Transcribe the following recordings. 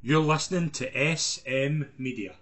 You're listening to SM Media.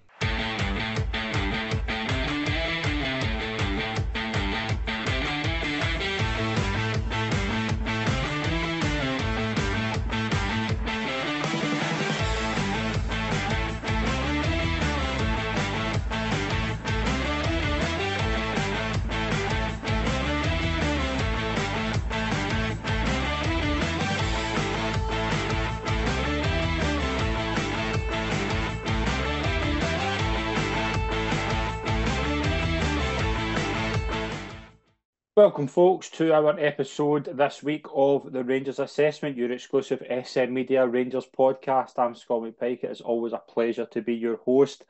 Welcome, folks, to our episode this week of the Rangers Assessment, your exclusive SM Media Rangers podcast. I'm Scott McPike. It is always a pleasure to be your host.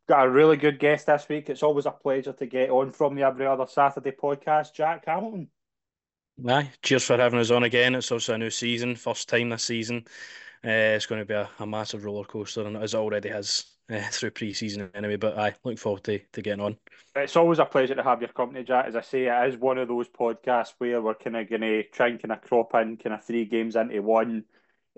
Got a really good guest this week. It's always a pleasure to get on from the Every Other Saturday podcast, Jack Hamilton. Aye, cheers for having us on again. It's also a new season, first time this season. It's going to be a massive roller coaster, and as it already has through pre-season anyway. But I look forward to getting on. It's always a pleasure to have your company, Jack. As I say, it is one of those podcasts where we're kind of going to try and kind of crop in kind of three games into one.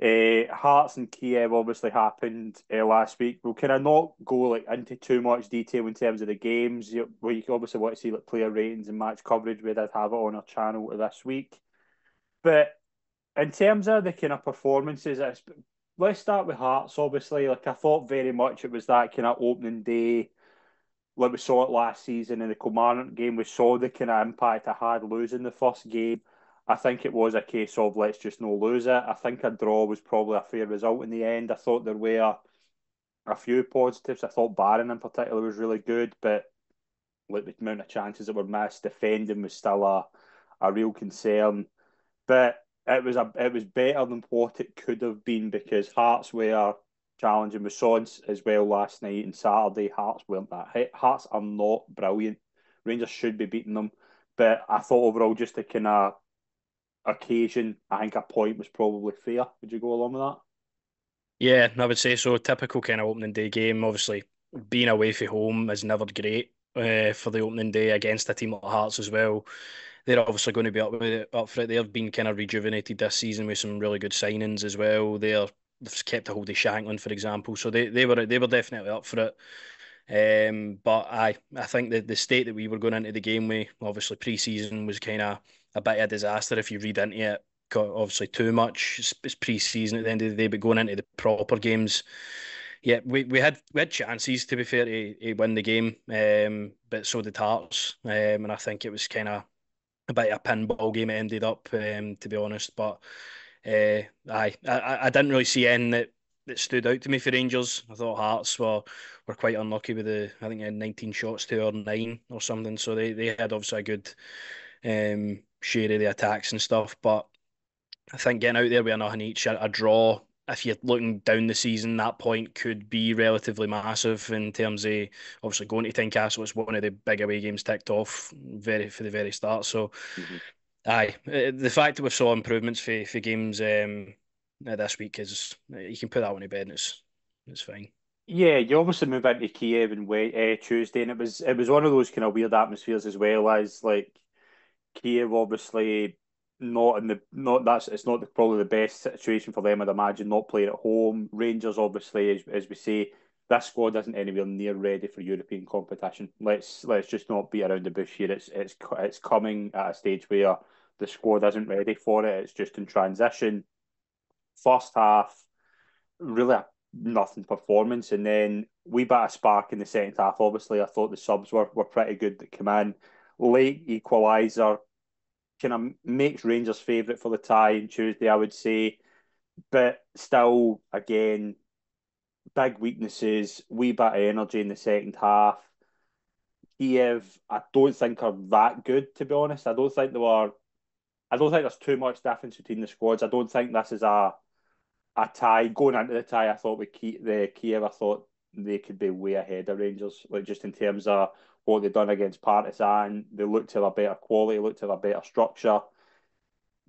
Hearts and Kiev obviously happened last week. We'll kind of not go like into too much detail in terms of the games. We obviously want to see like player ratings and match coverage. We did have it on our channel this week, but in terms of the kind of performances, let's start with Hearts. Obviously, like I thought very much it was that kind of opening day like we saw it last season in the Kilmarnock game. We saw the kind of impact it had losing the first game. I think it was a case of let's just no lose it. I think a draw was probably a fair result in the end. I thought there were a few positives. I thought Barron in particular was really good, but like the amount of chances that were missed, defending was still a real concern. But it was better than what it could have been because Hearts were challenging with Sons as well last night and Saturday. Hearts weren't that. Hearts are not brilliant. Rangers should be beating them, but I thought overall just a kind of occasion, I think a point was probably fair. Would you go along with that? Yeah, I would say so. Typical kind of opening day game. Obviously, being away from home is never great for the opening day against a team like Hearts as well. They're obviously going to be up for it. They've been kind of rejuvenated this season with some really good signings as well. They've kept a hold of Shanklin, for example, so they were definitely up for it. But I think the state that we were going into the game with, obviously pre-season was kind of a bit of a disaster if you read into it. Obviously too much. It's pre-season at the end of the day, but going into the proper games, yeah, we had chances to be fair to win the game, but so did Hearts, and I think it was kind of a bit of a pinball game it ended up, to be honest. But I didn't really see anything that stood out to me for Rangers. I thought Hearts were quite unlucky with I think they had 19 shots to our 9 or something. So they had obviously a good share of the attacks and stuff. But I think getting out there with a nothing each, a draw, if you're looking down the season, that point could be relatively massive in terms of obviously going to Tynecastle. It's one of the big away games ticked off very for the very start. So Mm-hmm. aye, the fact that we saw improvements for games this week is you can put that one to bed and it's fine. Yeah, you obviously move into Kiev and Tuesday, and it was one of those kind of weird atmospheres as well as like Kiev obviously not in the not that's it's not probably the best situation for them. I'd imagine not playing at home. Rangers obviously, as we say, this squad isn't anywhere near ready for European competition. Let's just not beat around the bush here. It's coming at a stage where the squad isn't ready for it. It's just in transition. First half, really a nothing performance, and then we bit a spark in the second half. Obviously, I thought the subs were pretty good that come in. Late equaliser kind of makes Rangers favourite for the tie on Tuesday, I would say. But still, again, big weaknesses, wee bit of energy in the second half. Kiev, I don't think are that good, to be honest. I don't think there's too much difference between the squads. I don't think this is a tie. Going into the tie, I thought the Kiev, I thought they could be way ahead of Rangers, like just in terms of what they've done against Partizan. They looked to have a better quality, looked to have a better structure.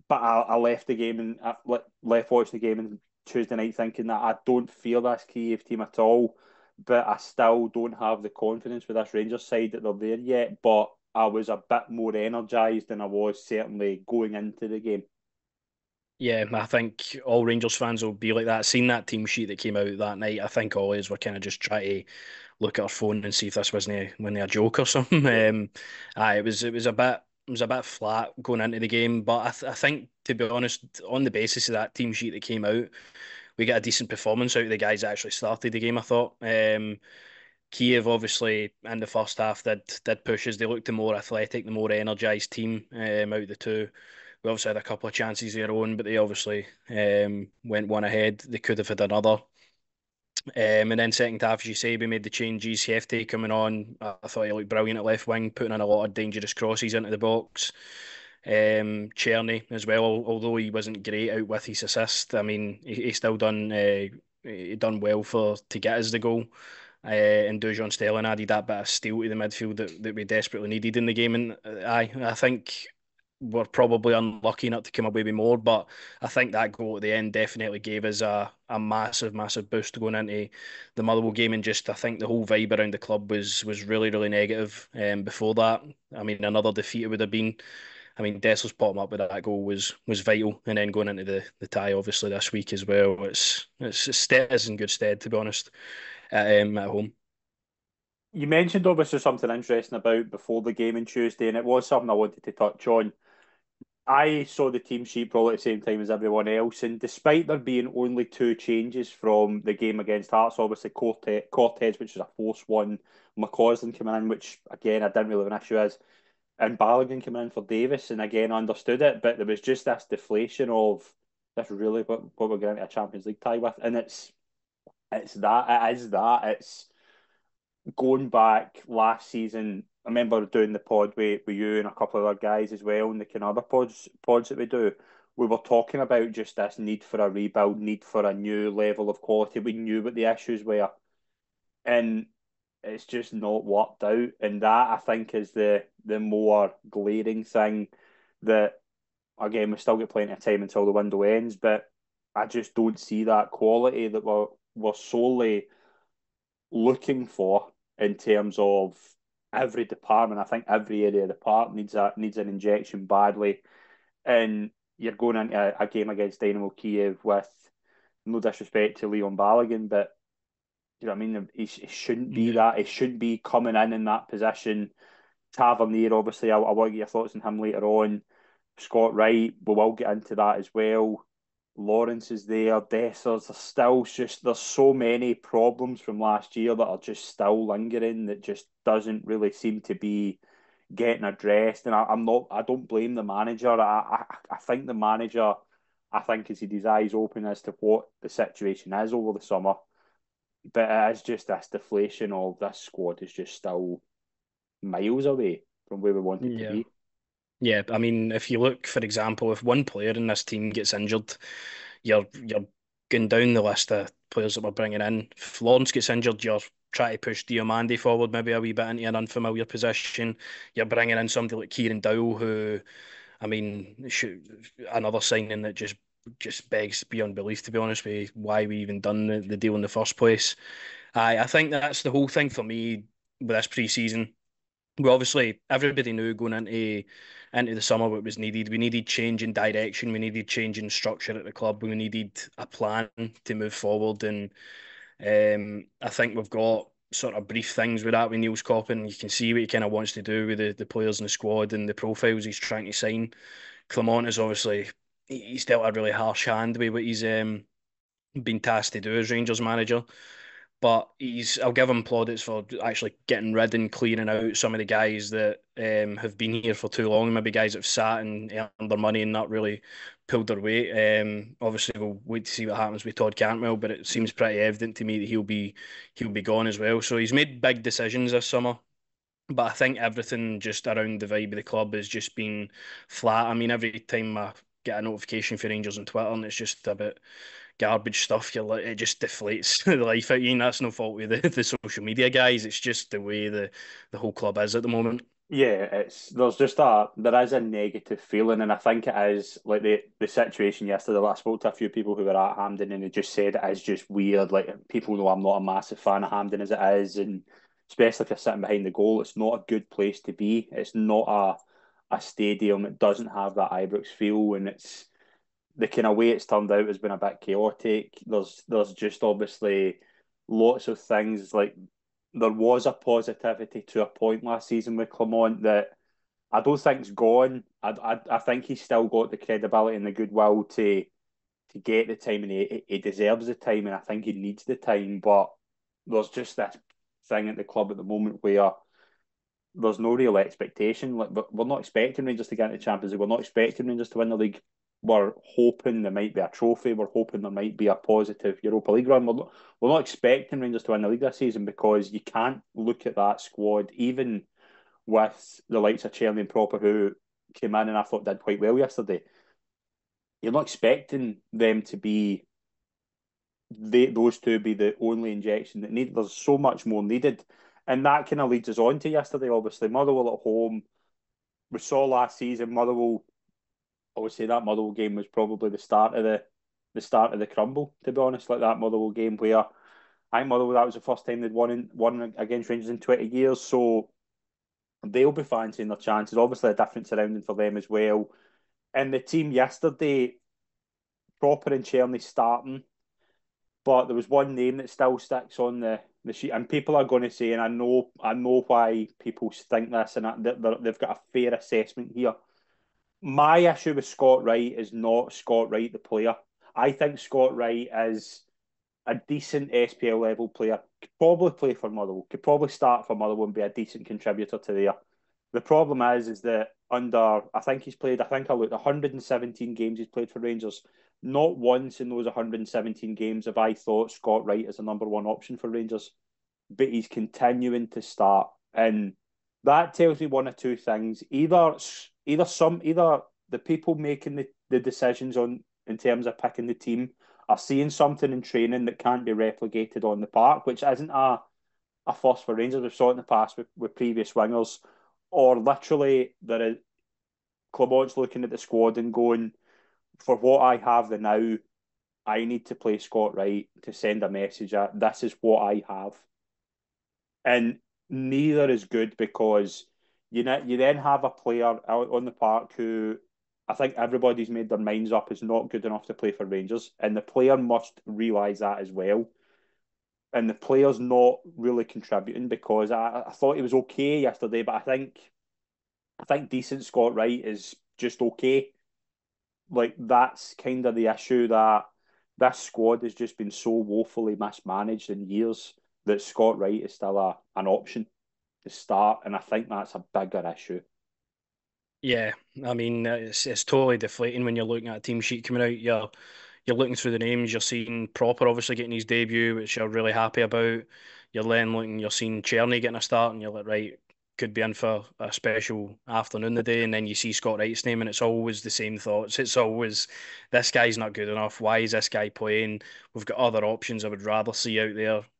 But I left the game and I left watching the game on Tuesday night thinking that I don't fear this Kiev team at all. But I still don't have the confidence with this Rangers side that they're there yet. But I was a bit more energised than I was certainly going into the game. Yeah, I think all Rangers fans will be like that. Seeing that team sheet that came out that night, I think all is we're kind of just trying to look at our phone and see if this wasn't a joke or something. Yeah. It was a bit flat going into the game, but I think, to be honest, on the basis of that team sheet that came out, we got a decent performance out of the guys that actually started the game. I thought. Kiev obviously in the first half did pushes. They looked the more athletic, the more energised team out of the two. We obviously had a couple of chances of their own, but they obviously went one ahead. They could have had another. And then second half, as you say, we made the changes. Hefty coming on. I thought he looked brilliant at left wing, putting in a lot of dangerous crosses into the box. Czerny as well, although he wasn't great out with his assist. I mean, he still he done well for to get us the goal. And Dujon Sterling added that bit of steel to the midfield that we desperately needed in the game. And I think we're probably unlucky not to come away with more, but I think that goal at the end definitely gave us a massive, massive boost going into the Motherwell game. And just I think the whole vibe around the club was really, really negative. Before that, I mean, another defeat it would have been. I mean, Dessler's popping up with that goal was vital, and then going into the tie obviously this week as well. It's in good stead, to be honest, at home. You mentioned obviously something interesting about before the game on Tuesday, and it was something I wanted to touch on. I saw the team sheet probably at the same time as everyone else, and despite there being only two changes from the game against Hearts, obviously Cortez, which is a forced one, McCausland coming in, which again I didn't really have an issue as, and Balogun coming in for Davis, and again I understood it, but there was just this deflation of this really what we're going into a Champions League tie with, and it's going back last season. I remember doing the pod with you and a couple of other guys as well, and the kind of other pods that we do. We were talking about just this need for a rebuild, need for a new level of quality. We knew what the issues were, and it's just not worked out. And that I think is the more glaring thing. That again, we still get plenty of time until the window ends, but I just don't see that quality that we're solely looking for in terms of every department. I think every area of the park needs an injection badly. And you're going into a game against Dynamo Kiev with no disrespect to Leon Balogun, but you know what I mean? He shouldn't be Yeah. that. He shouldn't be coming in that position. Tavernier, obviously, I want to get your thoughts on him later on. Scott Wright, we will get into that as well. Lawrence is there. Dessers. There's so many problems from last year that are just still lingering that just doesn't really seem to be getting addressed. And I don't blame the manager. I think the manager, I think has had his eyes open as to what the situation is over the summer. But it is just this deflation of this squad is just still miles away from where we want it to Yeah. be. Yeah, I mean, if you look, for example, if one player in this team gets injured, you're going down the list of players that we're bringing in. If Florence gets injured, you're trying to push Diomande forward, maybe a wee bit into an unfamiliar position. You're bringing in somebody like Kieran Dowell, who, I mean, another signing that just begs beyond belief, to be honest with you, why we even done the deal in the first place. I think that's the whole thing for me with this pre-season. We obviously everybody knew going into the summer what was needed. We needed change in direction. We needed change in structure at the club. We needed a plan to move forward. And I think we've got sort of brief things with that with Niels Coppin. You can see what he kind of wants to do with the players in the squad and the profiles he's trying to sign. Clement is obviously he's dealt a really harsh hand with what he's been tasked to do as Rangers manager. But I'll give him plaudits for actually getting rid and clearing out some of the guys that have been here for too long, maybe guys that have sat and earned their money and not really pulled their weight. Obviously, we'll wait to see what happens with Todd Cantwell, but it seems pretty evident to me that he'll be gone as well. So he's made big decisions this summer. But I think everything just around the vibe of the club has just been flat. I mean, every time I get a notification for Rangers on Twitter and it's just a bit garbage stuff, you're like, it just deflates the life out of you. And that's no fault with the social media guys. It's just the way the whole club is at the moment. Yeah, there is a negative feeling, and I think it is like the situation yesterday. I spoke to a few people who were at Hampden, and they just said it is just weird. Like people know I'm not a massive fan of Hampden as it is, and especially if you're sitting behind the goal, it's not a good place to be. It's not a stadium. It doesn't have that Ibrox feel, and the kind of way it's turned out has been a bit chaotic. There's just obviously lots of things like there was a positivity to a point last season with Clement that I don't think's gone. I think he's still got the credibility and the goodwill to get the time, and he deserves the time, and I think he needs the time. But there's just this thing at the club at the moment where there's no real expectation. Like we're not expecting Rangers to get into the Champions League. We're not expecting Rangers to win the league. We're hoping there might be a trophy. We're hoping there might be a positive Europa League run. We're not expecting Rangers to win the league this season because you can't look at that squad, even with the likes of Cherny and Proper, who came in and I thought did quite well yesterday. You're not expecting them to be those two be the only injection that needed. There's so much more needed. And that kind of leads us on to yesterday, obviously. Motherwell at home. We saw last season Motherwell, I would say that Motherwell game was probably the start of the crumble, to be honest, like that Motherwell game where I think Motherwell, that was the first time they'd won against Rangers in 20 years. So they'll be fancying their chances. Obviously a different surrounding for them as well. And the team yesterday, Proper and Cherny starting. But there was one name that still sticks on the sheet, and people are going to say, and I know why people think this, and they've got a fair assessment here. My issue with Scott Wright is not Scott Wright the player. I think Scott Wright is a decent SPL level player. Could probably play for Motherwell. Could probably start for Motherwell and be a decent contributor to there. The problem is that I think he's played. I think I looked 117 games he's played for Rangers. Not once in those 117 games have I thought Scott Wright is a number one option for Rangers, but he's continuing to start, and that tells me one of two things: either the people making the decisions on in terms of picking the team are seeing something in training that can't be replicated on the park, which isn't a first for Rangers. We've saw it in the past with previous wingers, or literally Clement's looking at the squad and going, for what I have the now, I need to play Scott Wright to send a message at this is what I have. And neither is good because you then have a player out on the park who I think everybody's made their minds up is not good enough to play for Rangers, and the player must realise that as well. And the player's not really contributing because I thought he was okay yesterday, but I think decent Scott Wright is just okay. Like that's kind of the issue that this squad has just been so woefully mismanaged in years that Scott Wright is still an option to start, and I think that's a bigger issue. Yeah, I mean it's totally deflating when you're looking at a team sheet coming out. You're looking through the names. You're seeing Proper obviously getting his debut, which you're really happy about. You're then looking. You're seeing Cherny getting a start, and you're like, right, could be in for a special afternoon the day. And then you see Scott Wright's name, and it's always the same thoughts. It's always this guy's not good enough. Why is this guy playing? We've got other options I would rather see out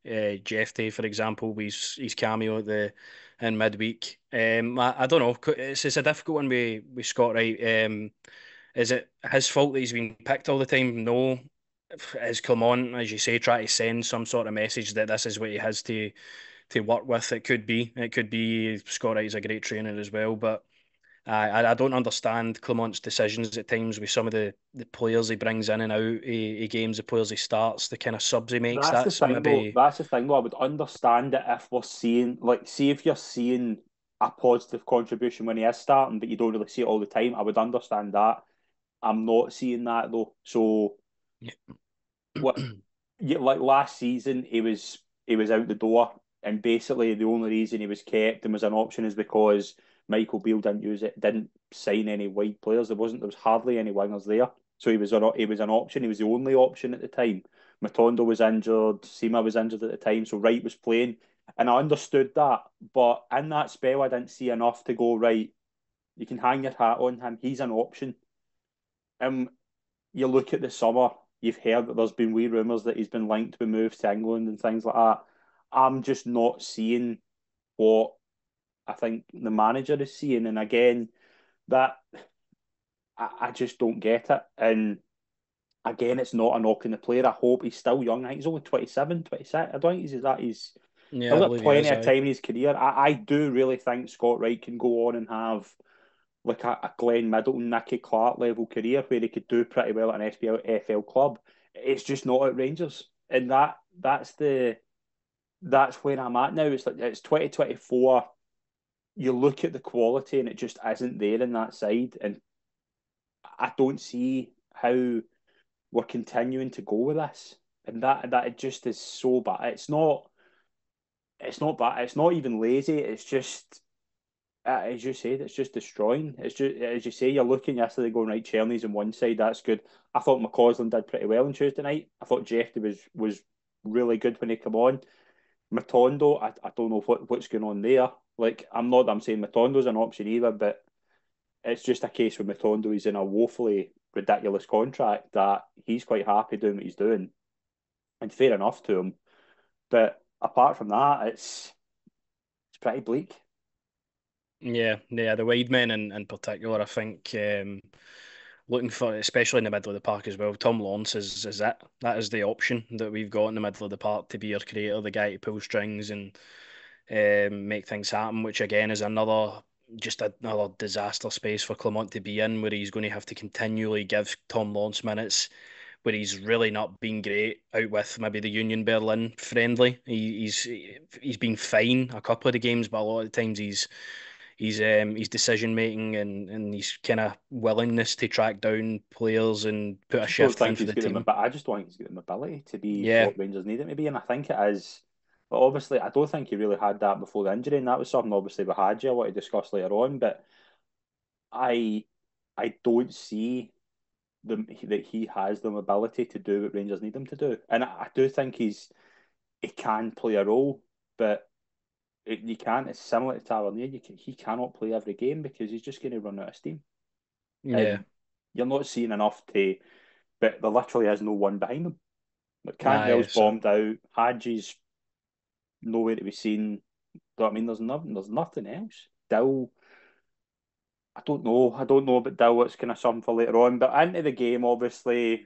there. Jeff Day, for example, with his cameo at the in midweek. I don't know. It's a difficult one with Scott Wright. Is it his fault that he's been picked all the time? No. Is Clement, as you say, trying to send some sort of message that this is what he has to work with? It could be. It could be Scott Wright is a great trainer as well, but I don't understand Clement's decisions at times with some of the players he brings in and out. He games, the players he starts, the kind of subs he makes. That's the That's thing, though. maybe That's the thing, though. I would understand it if we're seeing, like, see if you're seeing a positive contribution when he is starting, but you don't really see it all the time. I would understand that. I'm not seeing that though. So what? Yeah, like last season, he was out the door, and basically the only reason he was kept and was an option is because Michael Beale didn't sign any wide players. There was hardly any wingers there, so he was an option. He was the only option at the time. Matondo was injured, Sima was injured at the time, so Wright was playing, and I understood that. But in that spell, I didn't see enough to go right. You can hang your hat on him. He's an option. Um, you look at the summer, you've heard that there's been wee rumours that he's been linked with moves to England and things like that. I'm just not seeing what I think the manager is seeing. And again, that I just don't get it. And again, it's not a knock on the player. I hope he's still young. I think he's only 27, 26. I don't think he's yeah, still I got believe he plenty is. of Aye. time in his career. I do really think Scott Wright can go on and have like a Glenn Middleton, Nicky Clark level career where he could do pretty well at an SPL club. It's just not at Rangers, and that's where I'm at now. It's like it's 2024. You look at the quality, and it just isn't there in that side, and I don't see how we're continuing to go with this, and that it just is so bad. It's not bad. It's not even lazy. It's just as you said, it's just destroying. It's just as you say, you're looking yesterday going right. Chelney's on one side, that's good. I thought McCausland did pretty well on Tuesday night. I thought Jeffrey was really good when he came on. Matondo, I don't know what's going on there. Like I'm saying Matondo's an option either, but it's just a case with Matondo. He's in a woefully ridiculous contract that he's quite happy doing what he's doing, and fair enough to him. But apart from that, it's pretty bleak. Yeah, the wide men in particular, I think, looking for, especially in the middle of the park as well, Tom Lawrence is it. That is the option that we've got in the middle of the park to be our creator, the guy to pull strings and make things happen, which again is another disaster space for Clement to be in, where he's going to have to continually give Tom Lawrence minutes, where he's really not been great out with maybe the Union Berlin friendly. He's been fine a couple of the games, but a lot of the times his decision making and his kind of willingness to track down players and I put a just don't shift in think for he's the got team. I just don't think he's got the ability to be Yeah, what Rangers need him to be, and I think it is. But obviously, I don't think he really had that before the injury, and that was something obviously we had you I want to discuss later on. But I I don't see that he has the ability to do what Rangers need him to do, and I do think he can play a role, but you can't. It's similar to Tavernier. He cannot play every game because he's just going to run out of steam, yeah, and you're not seeing enough to. But there literally is no one behind him. Like aye, Cantwell's so bombed out. Hadji's nowhere to be seen. But I mean, there's nothing else. Dill, I don't know. I don't know about Dill. It's kind of something for later on. But into the game, obviously,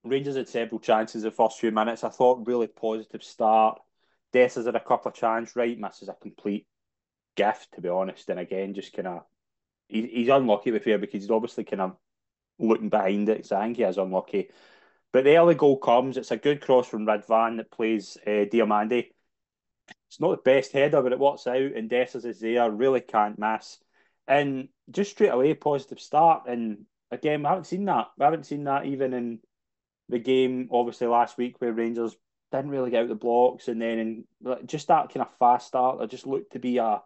Rangers had several chances the first few minutes. I thought really positive start. Dessers had a couple of chances. Right, misses a complete gift, to be honest. And again, just kind of he's unlucky with fair because he's obviously kind of looking behind it. So I think he is unlucky. But the early goal comes. It's a good cross from Radvan that plays Diomande. It's not the best header, but it works out, and Dessers is there, really can't miss. And just straight away, positive start. And again, we haven't seen that. We haven't seen that even in the game, obviously, last week where Rangers didn't really get out the blocks. And then just that kind of fast start, it just looked to be a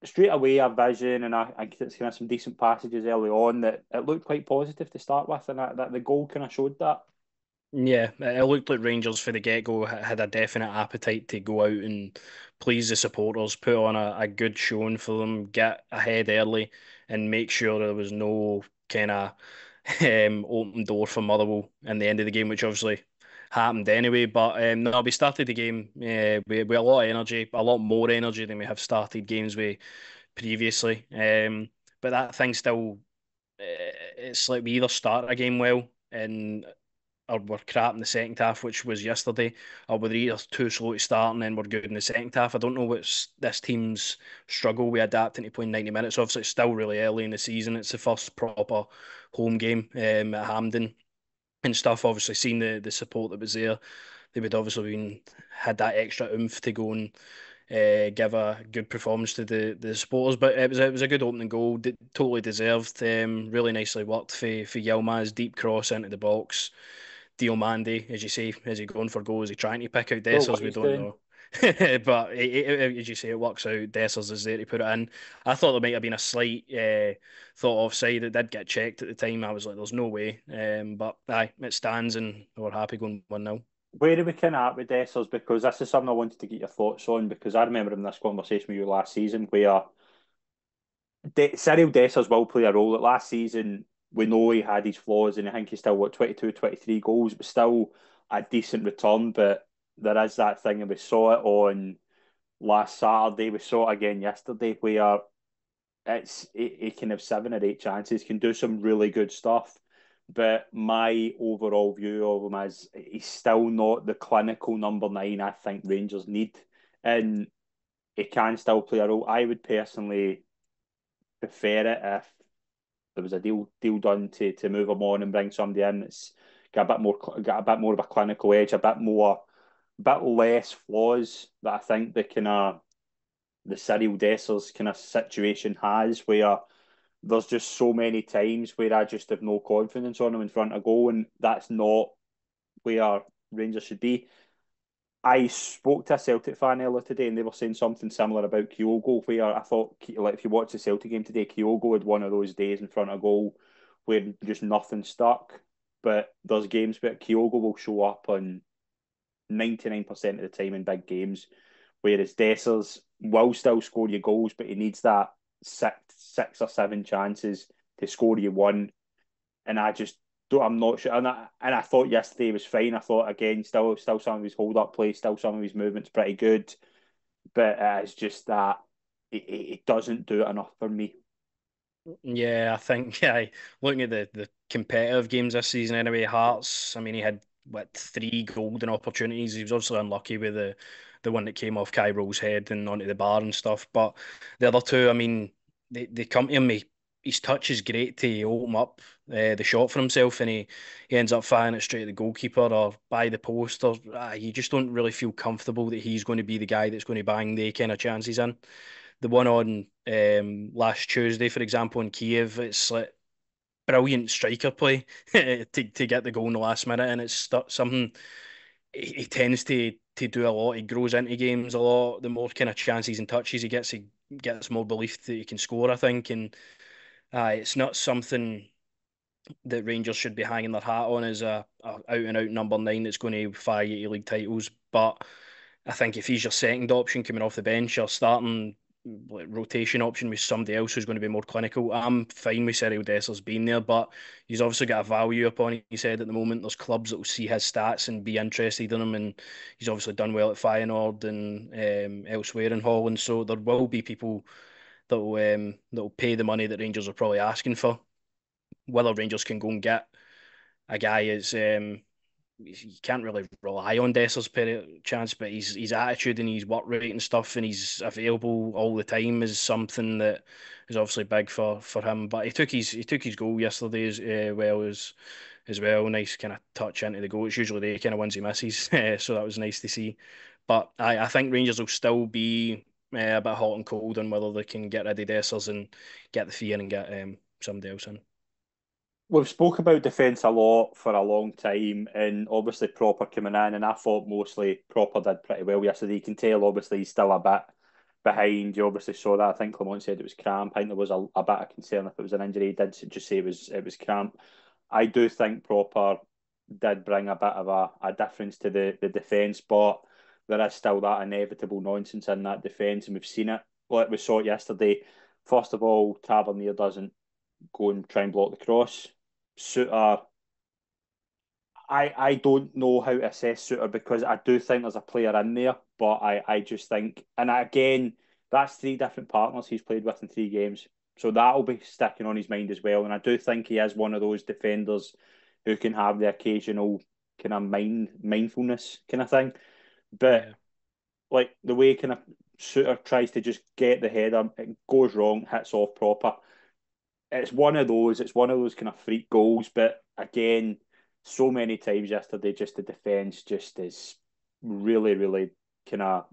straight away a vision. And I it's kind of some decent passages early on that it looked quite positive to start with. And that the goal kind of showed that. yeah, it looked like Rangers for the get-go had a definite appetite to go out and please the supporters, put on a good showing for them, get ahead early, and make sure there was no kind of open door for Motherwell in the end of the game, which obviously happened anyway. But no, we started the game with a lot of energy, a lot more energy than we have started games with previously. But that thing still, it's like we either start a game well and or we're crap in the second half, which was yesterday, or we're either too slow to start and then we're good in the second half. I don't know what's this team's struggle with adapting to playing 90 minutes. Obviously, it's still really early in the season. It's the first proper home game at Hampden and stuff. Obviously, seeing the support that was there, they would obviously been had that extra oomph to go and give a good performance to the supporters. But it was a good opening goal, totally deserved. Really nicely worked for Yilmaz, deep cross into the box. Diomande, as you say, is he going for goals? Is he trying to pick out Don't know what Dessers? We he's don't doing. know. But as you say, it works out. Dessers is there to put it in. I thought there might have been a slight thought offside. It did get checked at the time. I was like, there's no way. But aye, it stands and we're happy going 1-0. Where are we kind of at with Dessers? Because this is something I wanted to get your thoughts on because I remember in this conversation with you last season where Cyril Dessers will play a role. That last season, we know he had his flaws and I think he's still, 22, 23 goals, but still a decent return. But there is that thing, and we saw it on last Saturday, we saw it again yesterday, where he can have 7 or 8 chances, can do some really good stuff. But my overall view of him is he's still not the clinical number nine I think Rangers need. And he can still play a role. I would personally prefer it if there was a deal done to move him on and bring somebody in that's got a bit more of a clinical edge, a bit less flaws that I think the Cyril Dessers kind of situation has, where there's just so many times where I just have no confidence on him in front of goal, and that's not where Rangers should be. I spoke to a Celtic fan earlier today, and they were saying something similar about Kyogo, where I thought, like, if you watch the Celtic game today, Kyogo had one of those days in front of goal where just nothing stuck. But there's games where Kyogo will show up on 99% of the time in big games, whereas Dessers will still score you goals, but he needs that six or seven chances to score you one. And I just don't, I'm not sure. And I thought yesterday was fine. I thought again, still some of his hold up play, still some of his movements pretty good, but it's just that it doesn't do it enough for me. Yeah, I think yeah, looking at the competitive games this season anyway, Hearts, I mean he had what three golden opportunities. He was obviously unlucky with the one that came off Kyrill's head and onto the bar and stuff. But the other two, I mean, they come to him. His touch is great to open up the shot for himself, and he ends up firing it straight at the goalkeeper or by the post. Or you just don't really feel comfortable that he's going to be the guy that's going to bang the kind of chances in. The one on last Tuesday, for example, in Kiev, it's like brilliant striker play to get the goal in the last minute, and it's something he tends to do a lot. He grows into games a lot. The more kind of chances and touches he gets more belief that he can score, I think, and it's not something that Rangers should be hanging their hat on as a out and out number nine that's going to fire you to league titles. But I think if he's your second option coming off the bench or starting like rotation option with somebody else who's going to be more clinical, I'm fine with Cyril Dessers being there, but he's obviously got a value upon his head at the moment. There's clubs that will see his stats and be interested in him, and he's obviously done well at Feyenoord and elsewhere in Holland. So there will be people that will pay the money that Rangers are probably asking for. Whether Rangers can go and get a guy is you can't really rely on Dessers per chance, but his attitude and his work rate and stuff, and he's available all the time is something that is obviously big for him. But he took his goal yesterday as well. Nice kind of touch into the goal. It's usually the kind of ones he misses, so that was nice to see. But I think Rangers will still be a bit hot and cold on whether they can get rid of Dessers and get the fee in and get somebody else in. We've spoke about defence a lot for a long time, and obviously Proper coming in, and I thought mostly Proper did pretty well yesterday. You can tell obviously he's still a bit behind. You obviously saw that. I think Clement said it was cramp. I think there was a bit of concern if it was an injury. He did just say it was cramp. I do think Proper did bring a bit of a difference to the defence, but there is still that inevitable nonsense in that defence, and we've seen it. Like we saw it yesterday. First of all, Tavernier doesn't go and try and block the cross. Suter, I don't know how to assess Suter because I do think there's a player in there, but I just think, and again, that's three different partners he's played with in three games, so that'll be sticking on his mind as well. And I do think he is one of those defenders who can have the occasional kind of mindfulness kind of thing, but Yeah. like the way kind of Suter tries to just get the header, it goes wrong, hits off Proper. It's one of those kind of freak goals, but again, so many times yesterday, just the defence just is really, really kind of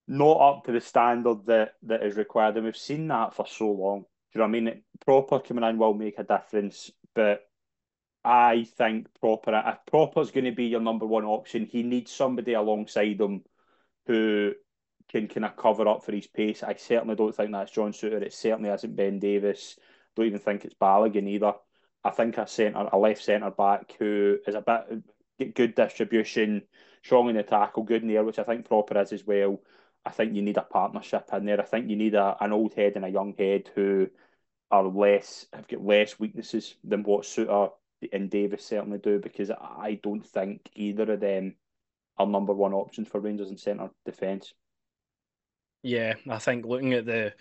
not up to the standard that is required, and we've seen that for so long. Do you know what I mean? Proper coming in will make a difference, but I think if Proper's going to be your number one option, he needs somebody alongside him who can kind of cover up for his pace. I certainly don't think that's John Souttar. It certainly isn't Ben Davis. Don't even think it's Balogun either. I think a left centre back who is a bit good distribution, strong in the tackle, good in the air, which I think Proper is as well. I think you need a partnership in there. I think you need an old head and a young head who have got less weaknesses than what Souttar and Davis certainly do, because I don't think either of them are number one options for Rangers in centre defence. Yeah, I think looking at the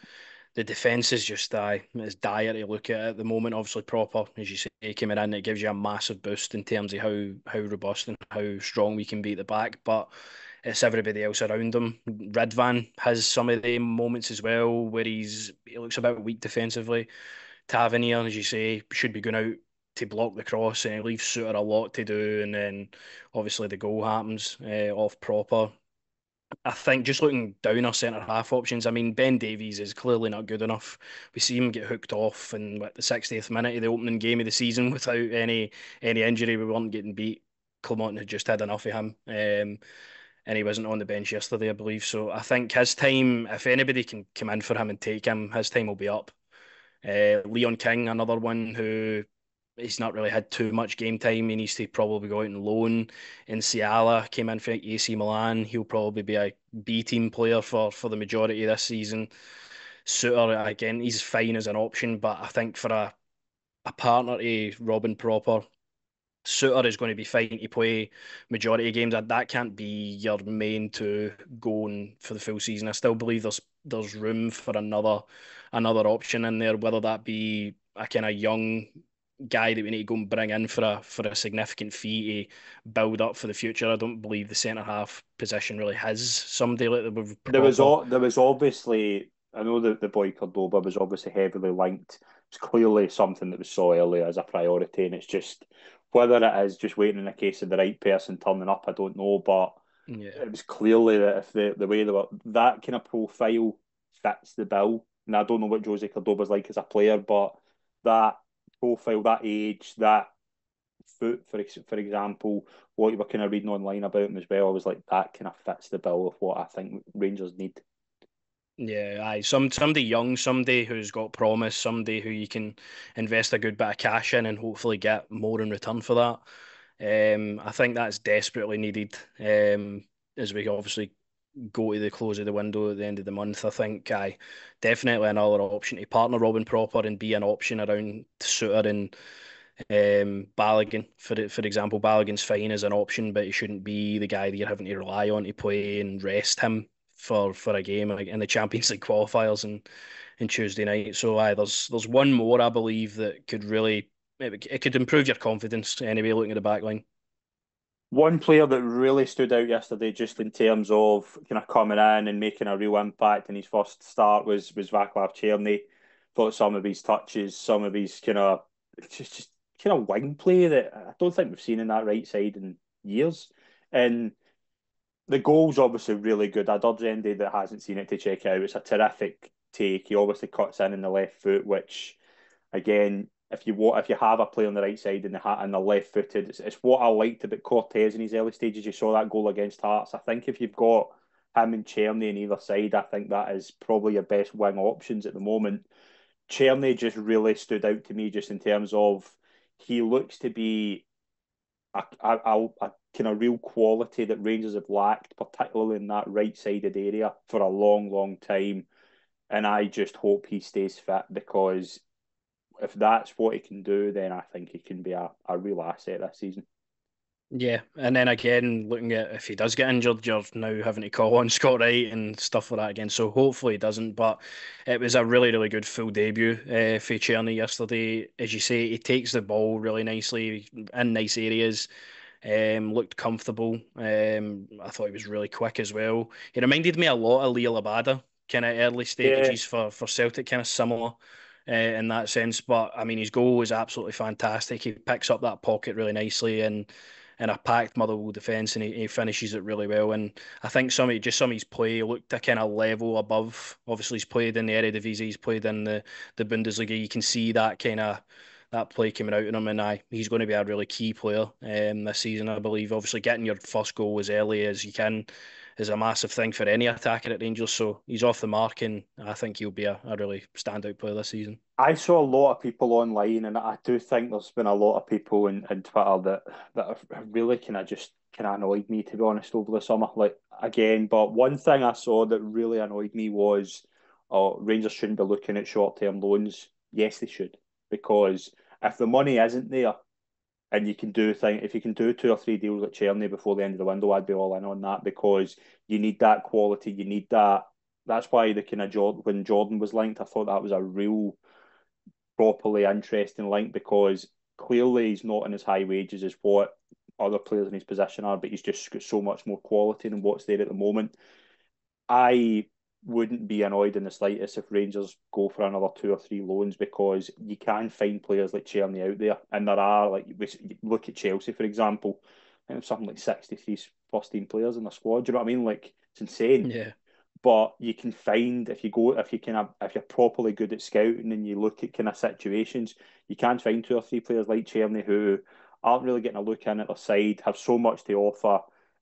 defence is just it's dire to look at the moment. Obviously, Proper, as you say, coming in, it gives you a massive boost in terms of how robust and how strong we can be at the back. But it's everybody else around him. Ridvan has some of the moments as well where he looks a bit weak defensively. Tavernier, as you say, should be going out to block the cross, and he leaves Suter a lot to do. And then obviously the goal happens off proper. I think just looking down our centre half options, I mean, Ben Davies is clearly not good enough. We see him get hooked off in the 60th minute of the opening game of the season without any injury. We weren't getting beat. Clement had just had enough of him. And he wasn't on the bench yesterday, I believe. So I think his time, if anybody can come in for him and take him, his time will be up. Leon King, another one who he's not really had too much game time. He needs to probably go out and loan. And Ciala came in for AC Milan. He'll probably be a B team player for the majority of this season. Suter, again, he's fine as an option, but I think for a partner to Robin Proper, Suter is going to be fine to play majority of games. That can't be your main two going for the full season. I still believe there's room for another option in there, whether that be a kind of young guy that we need to go and bring in for a significant fee to build up for the future. I don't believe the centre half position really has somebody like that with proper. There was obviously, I know that the boy Cordoba was obviously heavily linked. It's clearly something that was so early as a priority, and it's just whether it is just waiting in the case of the right person turning up, I don't know. But Yeah. it was clearly that if the way they were, that kind of profile fits the bill. And I don't know what Jose Cordoba's like as a player, but that profile, that age, that foot, for example, what you were kind of reading online about him as well, I was like, that kind of fits the bill of what I think Rangers need. Yeah, aye. Somebody young, somebody who's got promise, somebody who you can invest a good bit of cash in and hopefully get more in return for that. I think that's desperately needed. As we obviously go to the close of the window at the end of the month, I think I definitely another option to partner Robin Proper and be an option around Suter and Balogun. For example, Balogun's fine as an option, but he shouldn't be the guy that you're having to rely on to play and rest him for a game like in the Champions League qualifiers and Tuesday night. So there's one more I believe that could really it could improve your confidence anyway. Looking at the back line. One player that really stood out yesterday, just in terms of kind of coming in and making a real impact in his first start, was Vaclav Cherny. Thought some of his touches, some of his kind of just kind of wing play that I don't think we've seen in that right side in years. And the goal's obviously really good. I'd urge anybody that hasn't seen it to check it out. It's a terrific take. He obviously cuts in the left foot, which again, if you have a player on the right side and the left footed, it's what I liked about Cortez in his early stages. You saw that goal against Hearts. I think if you've got him and Cherny on either side, I think that is probably your best wing options at the moment. Cherny just really stood out to me just in terms of he looks to be a kind of real quality that Rangers have lacked, particularly in that right-sided area for a long, long time. And I just hope he stays fit because if that's what he can do, then I think he can be a real asset this season. Yeah, and then again, looking at if he does get injured, you're now having to call on Scott Wright and stuff like that again. So hopefully he doesn't. But it was a really, really good full debut for Cherny yesterday. As you say, he takes the ball really nicely in nice areas. Looked comfortable. I thought he was really quick as well. He reminded me a lot of Leo Labada, kind of early Yeah, stages for Celtic, kind of similar in that sense. But I mean, his goal was absolutely fantastic. He picks up that pocket really nicely and a packed Motherwell defence, and he finishes it really well. And I think some of his play looked a kind of level above. Obviously, he's played in the Eredivisie, he's played in the Bundesliga. You can see that kind of that play coming out in him, and he's going to be a really key player this season, I believe. Obviously, getting your first goal as early as you can is a massive thing for any attacker at Rangers. So he's off the mark, and I think he'll be a really standout player this season. I saw a lot of people online, and I do think there's been a lot of people in Twitter that have really kind of annoyed me, to be honest, over the summer. Like again, but one thing I saw that really annoyed me was, oh, Rangers shouldn't be looking at short-term loans. Yes, they should, because if the money isn't there, and you can if you can do 2 or 3 deals at Cherny before the end of the window, I'd be all in on that because you need that quality, you need that. That's why the kind of when Jordan was linked, I thought that was a real properly interesting link because clearly he's not in as high wages as what other players in his position are, but he's just got so much more quality than what's there at the moment. I wouldn't be annoyed in the slightest if Rangers go for another two or three loans, because you can find players like Czerny out there, and there are, like, look at Chelsea for example. I think something like 63 first team players in the squad. Do you know what I mean? Like, it's insane. Yeah. But you can find, if you go, if you're properly good at scouting and you look at kind of situations, you can find two or three players like Czerny who aren't really getting a look in at their side, have so much to offer,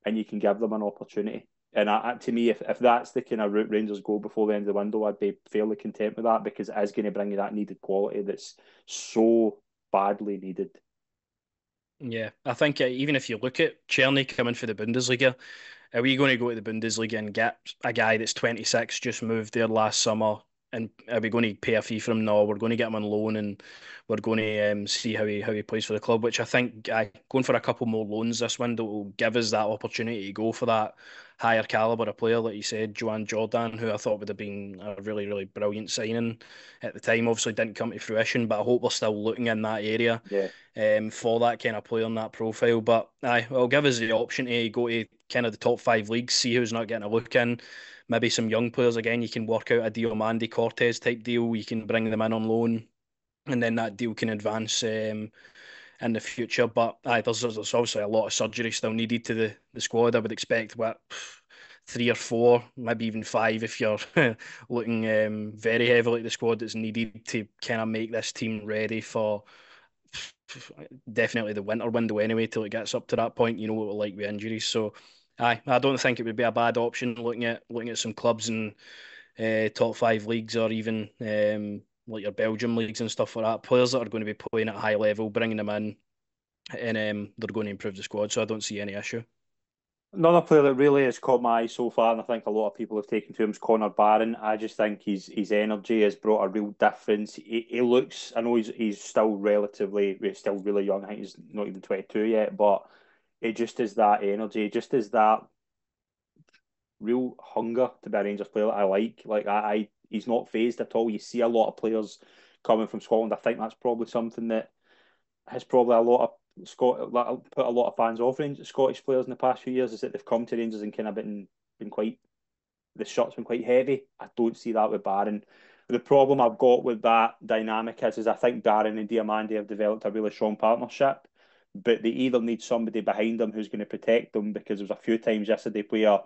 and you can give them an opportunity. And to me, if that's the kind of route Rangers go before the end of the window, I'd be fairly content with that, because it is going to bring you that needed quality that's so badly needed. Yeah, I think even if you look at Czerny coming for the Bundesliga, are we going to go to the Bundesliga and get a guy that's 26, just moved there last summer, and are we going to pay a fee for him? No, we're going to get him on loan, and we're going to see how he plays for the club. Which I think going for a couple more loans this window will give us that opportunity to go for that higher caliber of player, like you said, Joan Jordan, who I thought would have been a really, really brilliant signing at the time. Obviously, didn't come to fruition, but I hope we're still looking in that area Yeah. for that kind of player in that profile. But it'll give us the option to go to kind of the top five leagues, see who's not getting a look in. Maybe some young players again. You can work out a Diomande Cortez type deal. You can bring them in on loan, and then that deal can advance in the future. But there's obviously a lot of surgery still needed to the squad. I would expect three or four, maybe even five, if you're looking very heavily at the squad that's needed to kind of make this team ready for definitely the winter window anyway, till it gets up to that point. You know what we're like with injuries. So I don't think it would be a bad option looking at some clubs in top five leagues, or even like your Belgium leagues and stuff like that. Players that are going to be playing at a high level, bringing them in, and they're going to improve the squad. So I don't see any issue. Another player that really has caught my eye so far, and I think a lot of people have taken to him, is Connor Barron. I just think his energy has brought a real difference. He looks, I know he's still he's still really young. I think he's not even 22 yet, but it just is that energy, it just is that real hunger to be a Rangers player that I like. He's not phased at all. You see a lot of players coming from Scotland. I think that's probably something that has probably a lot of put a lot of fans off Scottish players in the past few years, is that they've come to Rangers and kind of been quite, the shot's been quite heavy. I don't see that with Barron. The problem I've got with that dynamic is I think Barron and Diamande have developed a really strong partnership, but they either need somebody behind them who's going to protect them, because there was a few times yesterday where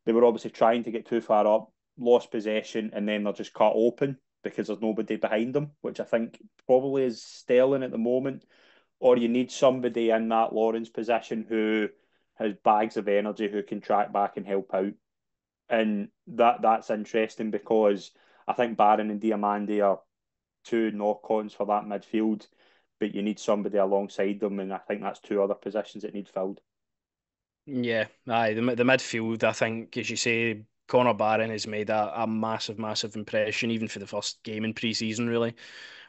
they were obviously trying to get too far up, lost possession, and then they're just cut open because there's nobody behind them, which I think probably is Sterling at the moment. Or you need somebody in that Lawrence position who has bags of energy, who can track back and help out. And that's interesting, because I think Barron and Diamande are two knock-ons for that midfield, but you need somebody alongside them, and I think that's two other positions that need filled. Yeah, the midfield, I think, as you say, Connor Barron has made a massive, massive impression, even for the first game in pre-season, really,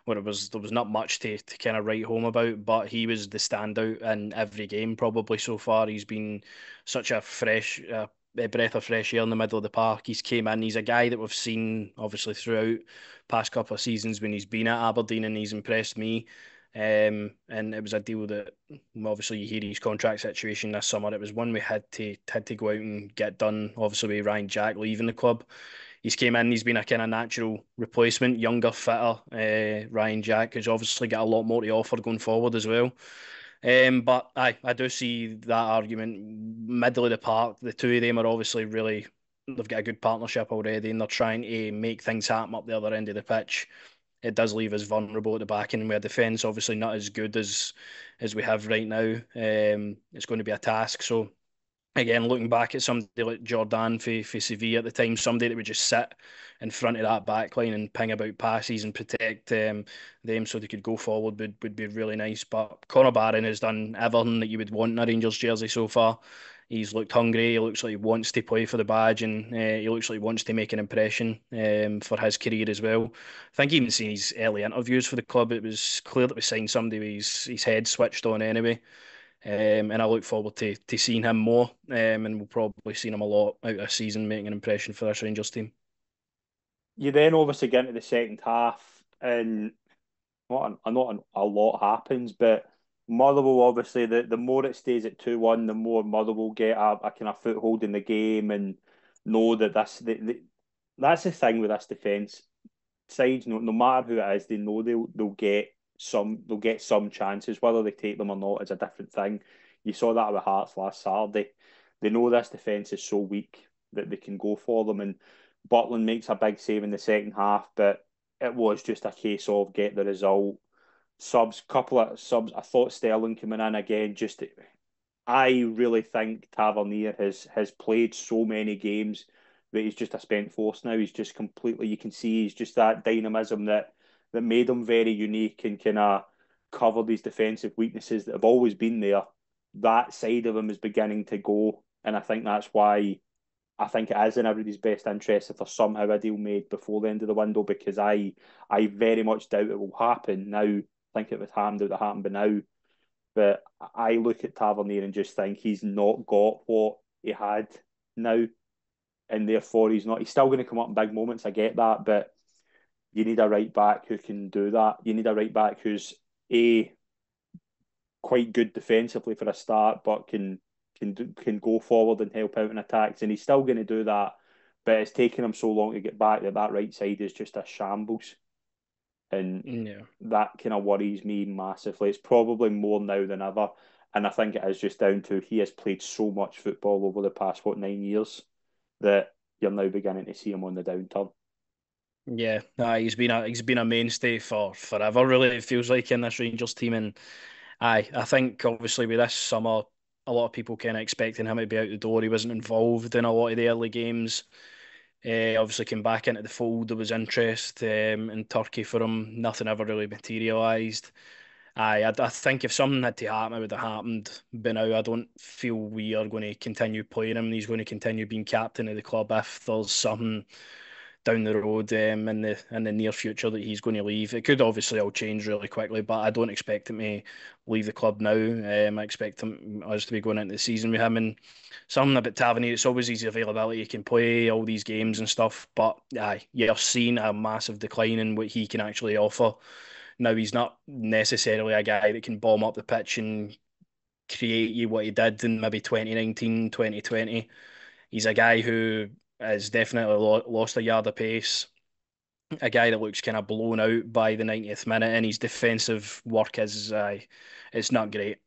where there was not much to kind of write home about, but he was the standout in every game probably so far. He's been such a a breath of fresh air in the middle of the park. He's came in. He's a guy that we've seen obviously throughout past couple of seasons when he's been at Aberdeen, and he's impressed me. And it was a deal that, well, obviously you hear his contract situation this summer. It was one we had to go out and get done. Obviously with Ryan Jack leaving the club, he's came in. He's been a kind of natural replacement, younger, fitter Ryan Jack, who's obviously got a lot more to offer going forward as well. But I do see that argument. Middle of the park, the two of them are obviously really, they've got a good partnership already, and they're trying to make things happen up the other end of the pitch. It does leave us vulnerable at the back, and where defence obviously not as good as we have right now. It's going to be a task. So again, looking back at somebody like Jordan for Sevilla at the time, somebody that would just sit in front of that back line and ping about passes and protect them so they could go forward would be really nice. But Conor Barron has done everything that you would want in a Rangers jersey so far. He's looked hungry. He looks like he wants to play for the badge, and he looks like he wants to make an impression for his career as well. I think even seeing his early interviews for the club, it was clear that we signed somebody with his head switched on anyway. And I look forward to seeing him more. And we'll probably see him a lot out of season, making an impression for this Rangers team. You then obviously get into the second half, and not a lot happens, but Motherwell, obviously, the more it stays at 2-1, the more Motherwell get a kind of foothold in the game and know that that's the thing with this defence. Sides, no matter who it is, they know they'll get some chances. Whether they take them or not is a different thing. You saw that with Hearts last Saturday. They know this defence is so weak that they can go for them. And Butland makes a big save in the second half, but it was just a case of get the result. Couple of subs. I thought Sterling coming in again. I really think Tavernier has played so many games that he's just a spent force now. He's just completely. You can see he's just that dynamism that made him very unique and kind of cover these defensive weaknesses that have always been there. That side of him is beginning to go, and I think that's why I think it is in everybody's best interest if there's somehow a deal made before the end of the window, because I very much doubt it will happen now. I think it would happen, it would happen by now. But I look at Tavernier and just think he's not got what he had now, and therefore he's not. He's still going to come up in big moments. I get that, but you need a right back who can do that. You need a right back who's a quite good defensively for a start, but can go forward and help out in attacks, and he's still going to do that. But it's taken him so long to get back that right side is just a shambles, and Yeah. that kind of worries me massively. It's probably more now than ever, and I think it is just down to he has played so much football over the past 9 years that you're now beginning to see him on the downturn. Yeah, he's been a mainstay for forever. Really, it feels like in this Rangers team, and I think obviously with this summer, a lot of people kind of expecting him to be out the door. He wasn't involved in a lot of the early games. Obviously came back into the fold. There was interest in Turkey for him. Nothing ever really materialised. I think if something had to happen, it would have happened. But now I don't feel we are going to continue playing him. He's going to continue being captain of the club if there's something down the road in the near future that he's going to leave. It could obviously all change really quickly, but I don't expect him to leave the club now. I expect us to be going into the season with him, and something about Tavernier. It's always easy availability. He can play all these games and stuff, but you're seeing a massive decline in what he can actually offer. Now he's not necessarily a guy that can bomb up the pitch and create you what he did in maybe 2019, 2020. He's a guy who has definitely lost a yard of pace. A guy that looks kind of blown out by the 90th minute, and his defensive work is it's not great.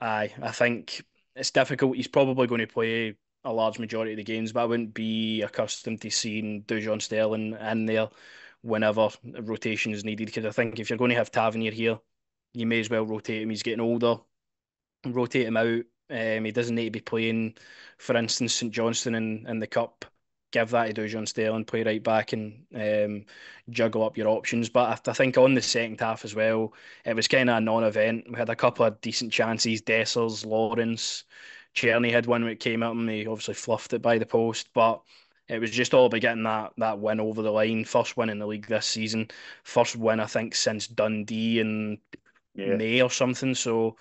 I think it's difficult. He's probably going to play a large majority of the games, but I wouldn't be accustomed to seeing Dujon Sterling in there whenever rotation is needed. Because I think if you're going to have Tavernier here, you may as well rotate him. He's getting older. Rotate him out. He doesn't need to be playing, for instance, St Johnstone in the cup. Give that to Dujon Sterling, play right back, and juggle up your options. But I think on the second half as well, it was kind of a non-event. We had a couple of decent chances. Dessers, Lawrence, Cherny had one when it came at him. He obviously fluffed it by the post, but it was just all about getting that win over the line. First win in the league this season. First win I think since Dundee in Yeah. May or something. So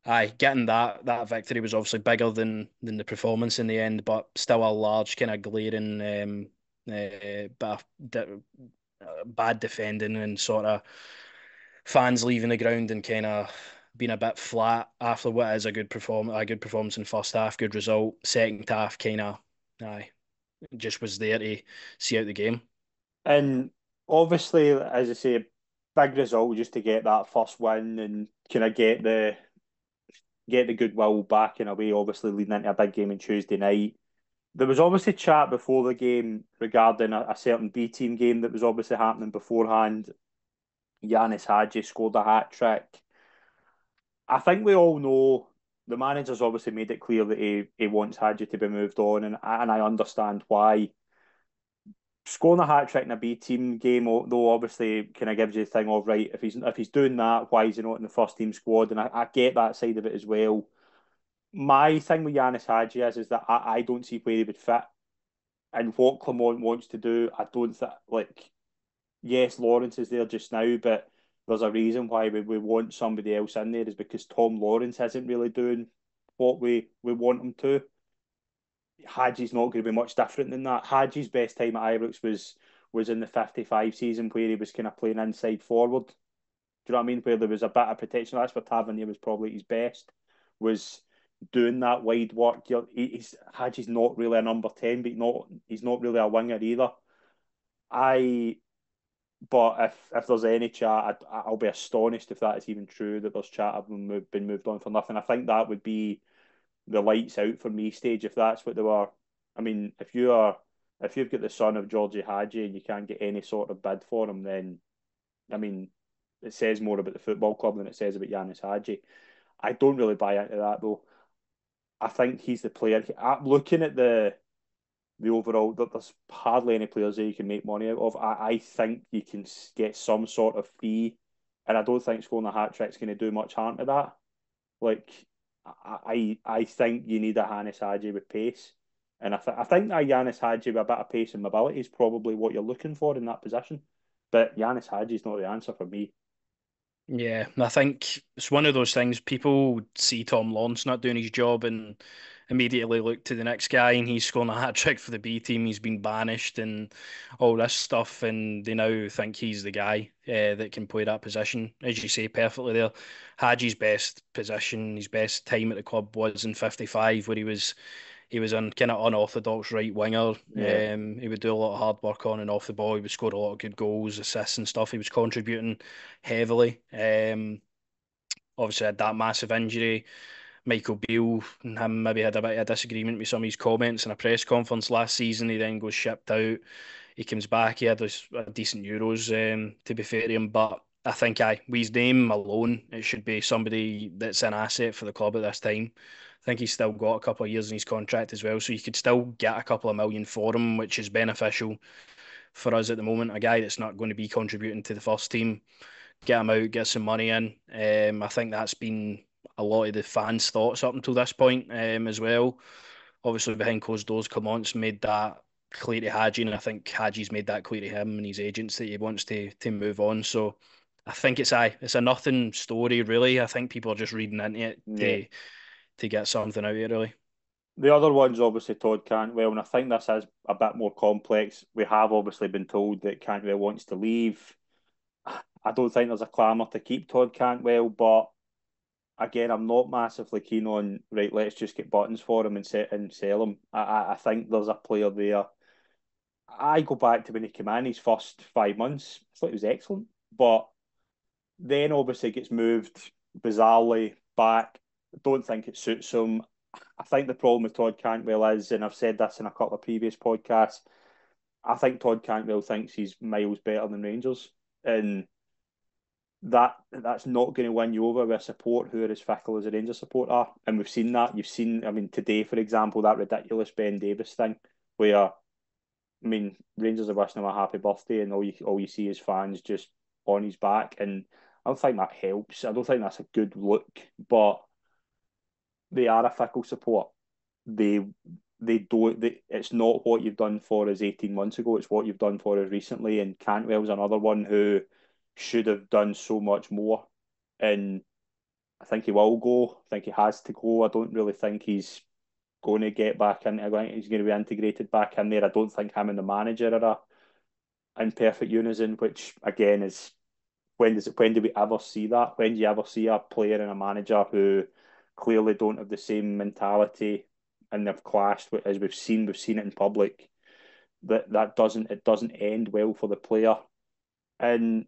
getting that victory was obviously bigger than the performance in the end, but still a large kind of glaring bad defending and sort of fans leaving the ground and kind of being a bit flat after what is a good performance in first half, good result. Second half kind of aye, just was there to see out the game. And obviously, as I say, big result just to get that first win and kind of get the goodwill back in a way, obviously leading into a big game on Tuesday night. There was obviously chat before the game regarding a certain B team game that was obviously happening beforehand. Yanis Hadji scored a hat trick. I think we all know the manager's obviously made it clear that he wants Hadji to be moved on, and I understand why. Scoring a hat trick in a B team game, though, obviously kind of gives you the thing of right. If he's doing that, why is he not in the first team squad? And I get that side of it as well. My thing with Yanis Hadji is that I don't see where he would fit and what Clement wants to do. I don't think yes, Lawrence is there just now, but there's a reason why we want somebody else in there is because Tom Lawrence isn't really doing what we want him to. Hadji's not going to be much different than that. Hadji's best time at Ibrox was in the 55 season where he was kind of playing inside forward. Do you know what I mean? Where there was a bit of protection. That's where Tavernier was probably his best, was doing that wide work. Haji's not really a number 10, but he's not really a winger either. I But if there's any chat, I'll be astonished if that is even true, that there's chat of them been moved on for nothing. I think that would be the lights out for me stage if that's what they were. I mean, if you've got the son of Georgie Hadji and you can't get any sort of bid for him, then I mean, it says more about the football club than it says about Yanis Hadji. I don't really buy into that though. I think he's the player. I'm looking at the overall, there's hardly any players there you can make money out of. I think you can get some sort of fee, and I don't think scoring a hat trick's going to do much harm to that. Like, I think you need a Hannes Hadji with pace, and I think that Yanis Hadji with a bit of pace and mobility is probably what you're looking for in that position. But Yanis Hadji's not the answer for me. Yeah, I think it's one of those things. People see Tom Lawrence not doing his job and immediately look to the next guy, and he's scoring a hat trick for the B team. He's been banished and all this stuff, and they now think he's the guy that can play that position. As you say perfectly there, Hadji's best position, his best time at the club was in 55, where he was an kind of unorthodox right winger. Yeah, He would do a lot of hard work on and off the ball. He would score a lot of good goals, assists and stuff. He was contributing heavily. Obviously had that massive injury. Michael Beale and him maybe had a bit of a disagreement with some of his comments in a press conference last season. He then goes shipped out. He comes back. He had a decent Euros, to be fair to him. But I think with his name alone, it should be somebody that's an asset for the club at this time. I think he's still got a couple of years in his contract as well, so you could still get a couple of million for him, which is beneficial for us at the moment. A guy that's not going to be contributing to the first team, get him out, get some money in. I think that's been a lot of the fans' thoughts up until this point, as well. Obviously, behind closed doors, Clement's made that clear to Hadji, and I think Hadji's made that clear to him and his agents that he wants to move on. So I think it's a nothing story really. I think people are just reading into it yeah. to get something out of it really. The other one's obviously Todd Cantwell, and I think this is a bit more complex. We have obviously been told that Cantwell wants to leave. I don't think there's a clamour to keep Todd Cantwell, but again, I'm not massively keen on right. Let's just get buttons for him and sell him. I think there's a player there. I go back to when he came in, his first 5 months. I thought he was excellent, but then obviously gets moved bizarrely back. Don't think it suits him. I think the problem with Todd Cantwell is, and I've said this in a couple of previous podcasts, I think Todd Cantwell thinks he's miles better than Rangers, and that's not going to win you over with support who are as fickle as the Rangers support are. And we've seen that. You've seen, I mean, today, for example, that ridiculous Ben Davis thing where, I mean, Rangers are wishing him a happy birthday and all you see is fans just on his back. And I don't think that helps. I don't think that's a good look, but they are a fickle support. They it's not what you've done for us 18 months ago, it's what you've done for us recently. And Cantwell's another one who should have done so much more. And I think he will go. I think he has to go. I don't really think he's going to get back in. I think he's going to be integrated back in there. I don't think him and the manager are in perfect unison, which again is when do we ever see that? When do you ever see a player and a manager who clearly don't have the same mentality and they've clashed as we've seen it in public. That doesn't end well for the player. And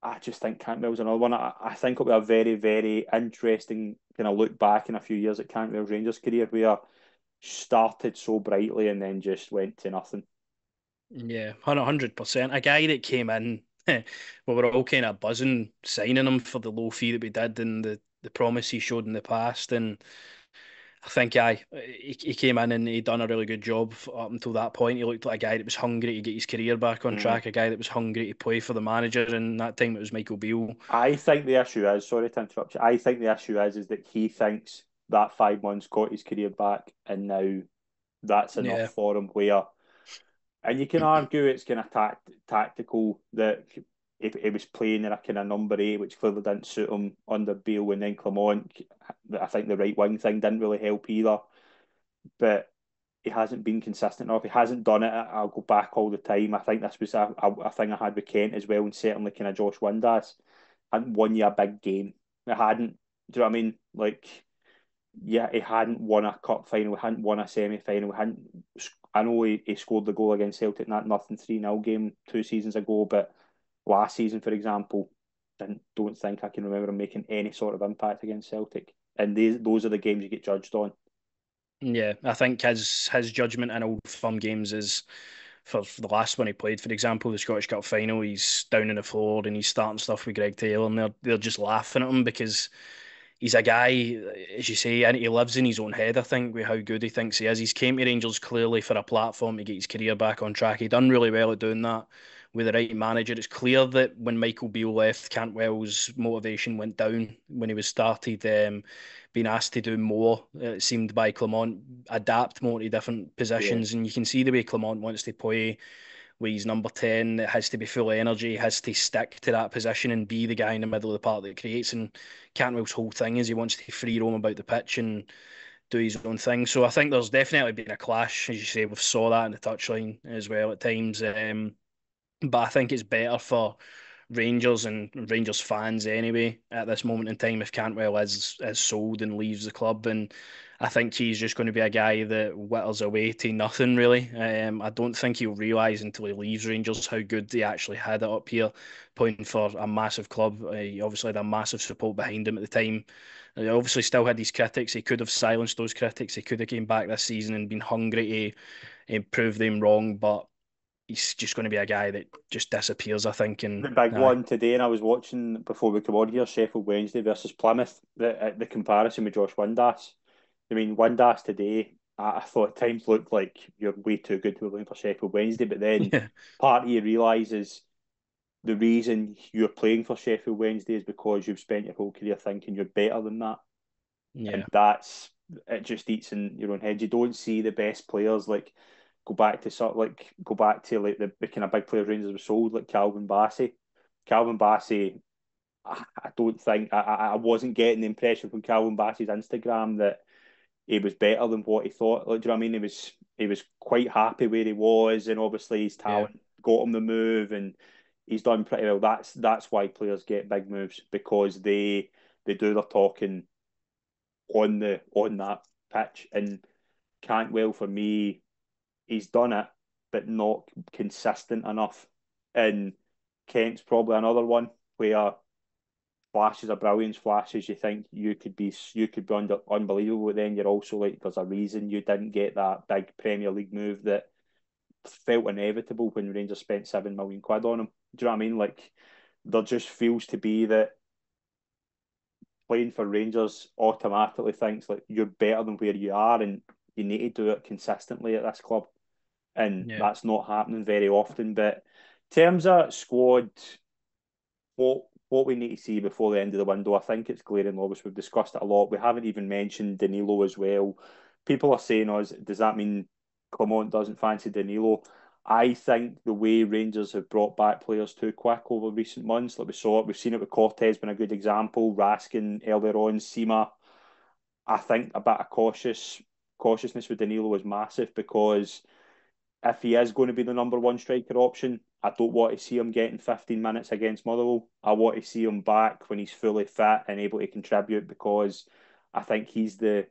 I just think Cantwell's another one. I think it'll be a very, very interesting kind of look back in a few years at Cantwell's Rangers career where started so brightly and then just went to nothing. Yeah, 100%. A guy that came in, we were all kind of buzzing signing him for the low fee that we did and the promise he showed in the past. And I think he came in and he done a really good job up until that point. He looked like a guy that was hungry to get his career back on Mm. track, a guy that was hungry to play for the manager. And that time it was Michael Beale. I think the issue is, sorry to interrupt you, I think the issue is that he thinks that 5 months got his career back and now that's enough Yeah, for him where, and you can argue it's kind of tactical that if he was playing in a kind of number 8, which clearly didn't suit him under Bale and then Clement, I think the right wing thing didn't really help either. But he hasn't been consistent enough. He hasn't done it. I'll go back all the time. I think this was a thing I had with Kent as well, and certainly kind of Josh Windass. hadn't won you a big game. It hadn't. Do you know what I mean? Like, yeah, he hadn't won a cup final. He hadn't won a semi final. Hadn't. I know he scored the goal against Celtic in that nothing 3-0 game 2 seasons ago, but last season, for example, don't think I can remember him making any sort of impact against Celtic. And those are the games you get judged on. Yeah, I think his judgment in Old Firm games is for the last one he played, for example, the Scottish Cup final. He's down on the floor and he's starting stuff with Greg Taylor, and they're just laughing at him because he's a guy, as you say, and he lives in his own head, I think, with how good he thinks he is. He's came to Rangers clearly for a platform to get his career back on track. He done really well at doing that with the right manager. It's clear that when Michael Beale left, Cantwell's motivation went down when he was started being asked to do more, it seemed, by Clement, adapt more to different Yeah, positions. And you can see the way Clement wants to play where he's number 10, it has to be full of energy, he has to stick to that position and be the guy in the middle of the park that creates. And Cantwell's whole thing is he wants to free roam about the pitch and do his own thing. So I think there's definitely been a clash, as you say. We saw that in the touchline as well at times. But I think it's better for Rangers and Rangers fans anyway at this moment in time if Cantwell is sold and leaves the club. And I think he's just going to be a guy that whittles away to nothing really. I don't think he'll realise until he leaves Rangers how good he actually had it up here, playing for a massive club. He obviously had a massive support behind him at the time. He obviously still had these critics. He could have silenced those critics. He could have came back this season and been hungry to prove them wrong, but he's just going to be a guy that just disappears, I think. And the big aye, one today, and I was watching before we come on here, Sheffield Wednesday versus Plymouth. The comparison with Josh Windass. I mean, Windass today, I thought at times looked like you're way too good to be playing for Sheffield Wednesday, but then yeah, part of you realises the reason you're playing for Sheffield Wednesday is because you've spent your whole career thinking you're better than that, and yeah, that's it. Just eats in your own head. You don't see the best players like go back to like the kind of big players Rangers were sold like Calvin Bassey. Calvin Bassey, I don't think I wasn't getting the impression from Calvin Bassey's Instagram that he was better than what he thought. Like, do you know what I mean? He was quite happy where he was, and obviously his yeah, talent got him the move, and he's done pretty well. That's why players get big moves because they do their talking on that pitch. And Cantwell for me, he's done it, but not consistent enough. And Kent's probably another one where flashes of brilliance, flashes you think you could be unbelievable, but then you're also like, there's a reason you didn't get that big Premier League move that felt inevitable when Rangers spent £7 million on him. Do you know what I mean? Like, there just feels to be that playing for Rangers automatically thinks like you're better than where you are, and you need to do it consistently at this club, and yeah, that's not happening very often. But in terms of squad, what we need to see before the end of the window, I think it's glaring obvious. We've discussed it a lot. We haven't even mentioned Danilo as well. People are saying, "Us, does that mean Clement doesn't fancy Danilo?" I think the way Rangers have brought back players too quick over recent months, like we saw it, we've seen it with Cortez, been a good example. Raskin earlier on, Sima. I think a bit of cautiousness with Danilo is massive because if he is going to be the number one striker option, I don't want to see him getting 15 minutes against Motherwell. I want to see him back when he's fully fit and able to contribute because I think he's the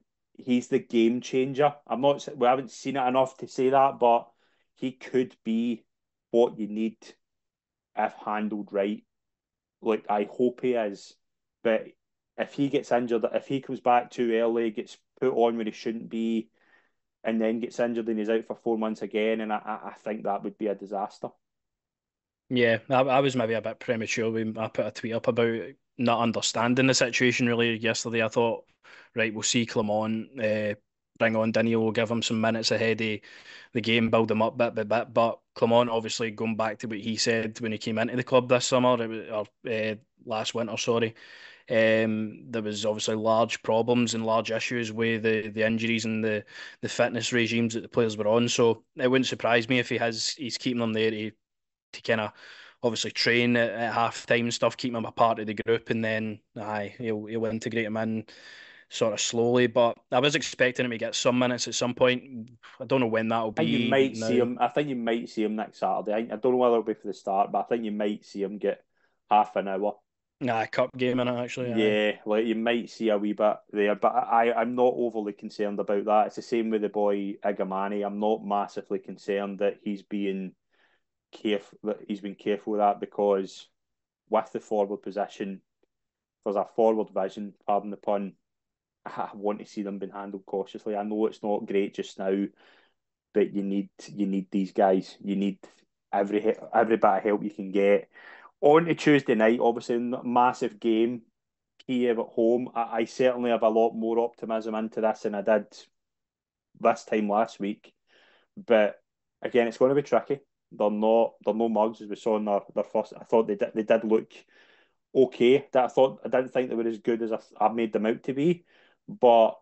game changer. We haven't seen it enough to say that, but he could be what you need if handled right. Like, I hope he is, but if he gets injured, if he comes back too early, gets put on when he shouldn't be, and then gets injured and he's out for 4 months again, and I think that would be a disaster. yeah. I was maybe a bit premature when I put a tweet up about not understanding the situation really yesterday. I thought, right, we'll see Clement, bring on Daniel, we'll give him some minutes ahead of the game, build him up bit by bit. But Clement, obviously, going back to what he said when he came into the club this summer, or last winter, sorry, there was obviously large problems and large issues with the injuries and the fitness regimes that the players were on. So it wouldn't surprise me if he's keeping them there to kind of obviously train at half time and stuff, keep him a part of the group, and then he'll integrate him in sort of slowly. But I was expecting him to get some minutes at some point. I don't know when that'll I think you be might see now. him. I think you might see him next Saturday. I don't know whether it'll be for the start, but I think you might see him get half an hour. Nah, cup game in it actually. Aye. Yeah, like you might see a wee bit there, but I'm not overly concerned about that. It's the same with the boy Igamani. I'm not massively concerned that he's been careful with that because with the forward position, there's a forward vision, pardon the pun. I want to see them being handled cautiously. I know it's not great just now, but you need these guys. You need every bit of help you can get. On to Tuesday night, obviously massive game. Kiev at home. I certainly have a lot more optimism into this than I did this time last week. But again, it's going to be tricky. They're no mugs as we saw in their first. I thought they did look okay. I didn't think they were as good as I made them out to be, but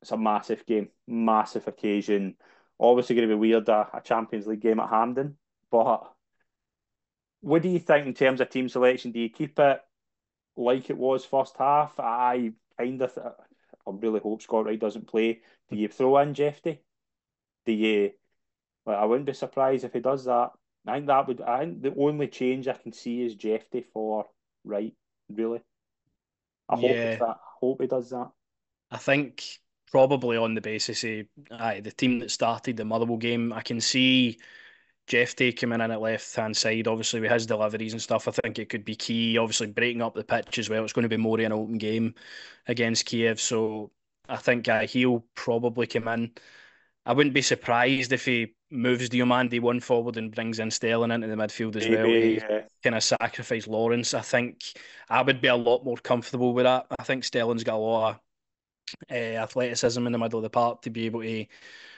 it's a massive game, massive occasion. Obviously, going to be weird a Champions League game at Hampden. But what do you think in terms of team selection? Do you keep it like it was first half? I really hope Scott Wright doesn't play. Do you throw in Jeffy? Do you? Like, I wouldn't be surprised if he does that. I think the only change I can see is Jeffy for Wright. Really, I hope it's Yeah, that. I hope he does that. I think probably on the basis of the team that started the Motherwell game, I can see Jeff Day coming in at left hand side. Obviously, with his deliveries and stuff, I think it could be key. Obviously, breaking up the pitch as well. It's going to be more of an open game against Kiev, so I think he'll probably come in. I wouldn't be surprised if he moves Diomande one forward and brings in Sterling into the midfield as well Maybe to kind of sacrifice Lawrence. I think I would be a lot more comfortable with that. I think Sterling's got a lot of athleticism in the middle of the park to be able to,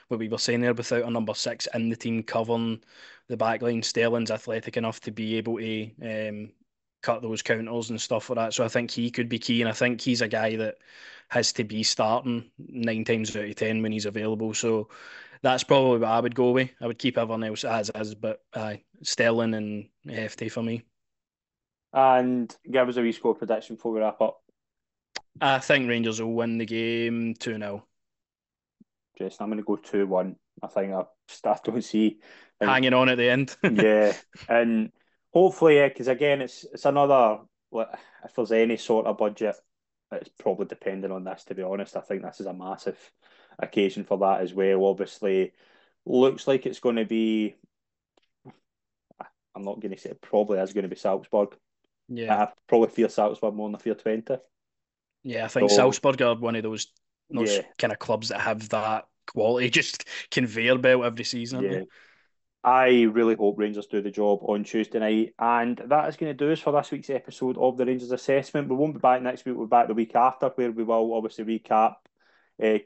what we were saying there, without a number six in the team covering the back line. Sterling's athletic enough to be able to cut those counters and stuff like that. So I think he could be key, and I think he's a guy that has to be starting 9 times out of 10 when he's available. So that's probably what I would go with. I would keep everyone else as is, but Sterling and Hefty for me. and give us a wee score prediction before we wrap up. I think Rangers will win the game 2-0. Jason, I'm going to go 2-1. I think I don't see. I think, Hanging on at the end. yeah, and hopefully, yeah, because again, it's another. Like, if there's any sort of budget, it's probably dependent on this. To be honest, I think this is a massive occasion for that as well. Obviously, looks like it's going to be. I'm not going to say it probably is going to be Salzburg. Yeah. I probably fear Salzburg more than I fear Twente. Yeah, I think So Salzburg are one of those yeah, kind of clubs that have that quality, just conveyor belt every season, aren't yeah. they? I really hope Rangers do the job on Tuesday night. And that is going to do us for this week's episode of the Rangers Assessment. We won't be back next week, we'll be back the week after, where we will obviously recap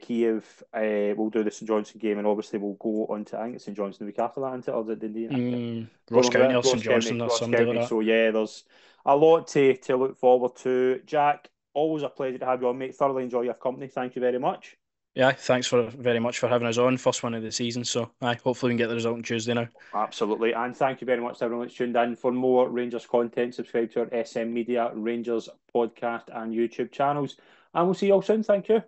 Kiev. We'll do the St Johnstone game, and obviously we'll go on to, I think it's St Johnstone the week after that, isn't it? Or is it Dundee? Ross County or St Ross County, Johnstone or Ross somebody like County. that. So yeah, there's a lot to look forward to. Jack, always a pleasure to have you on, mate. Thoroughly enjoy your company. Thank you very much. Yeah, thanks for very much for having us on. First one of the season, so hopefully we can get the result on Tuesday now. Absolutely. And thank you very much to everyone that's tuned in. For more Rangers content, subscribe to our SM Media, Rangers podcast, and YouTube channels. And we'll see you all soon. Thank you.